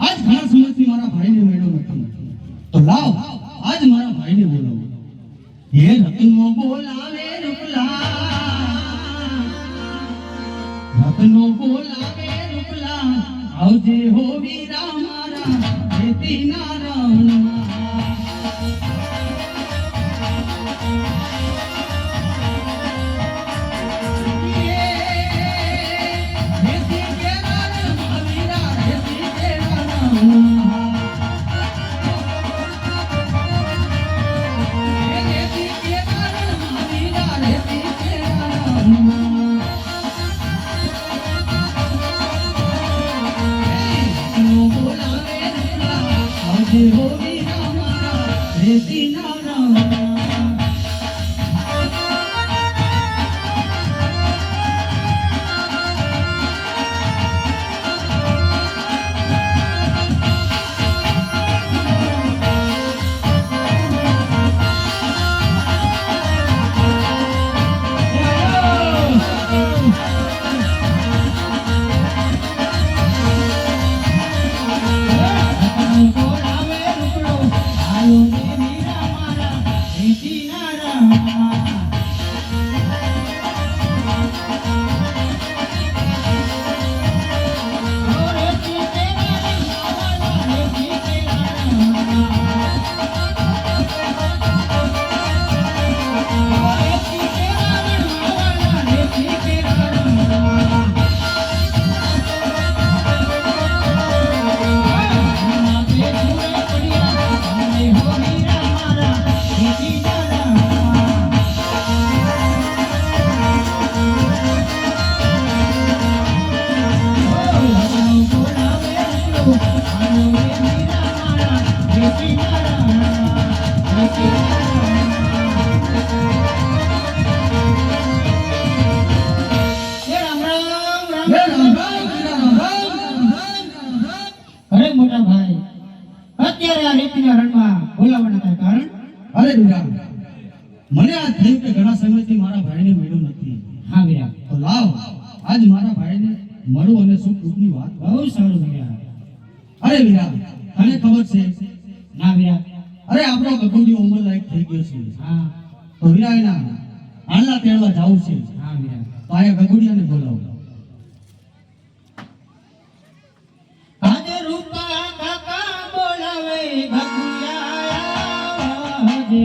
આજ ઘણા સમયથી મારા ભાઈને મળ્યો નથી, તો લાવ આજ મારા ભાઈને બોલાવો. હે રતનો બોલાવે રૂપલા, રતનો બોલાવે રૂપલા, આવજે હો વીરા મારા ખેતીના રણમાં. મને આ થયું કે ઘણા સમયથી મારા ભાઈને મળ્યો નથી. હા વીરા, તો લાવ આજ મારા ભાઈને મળું અને સુખ દુઃખની વાત. બહુ સારું વીરા. અરે વીરા, તને ખબર છે? ના વીરા. અરે આપણો ગગુડી ઉંમર લાયક થઈ ગયો છે. હા. તો વીરા એના આંલા તેડવા જાવું છે. હા વીરા. તો આયા ગગુડિયાને બોલાવો. આજે રૂપા કાકા બોલાવે ગગુડિયા આવજે.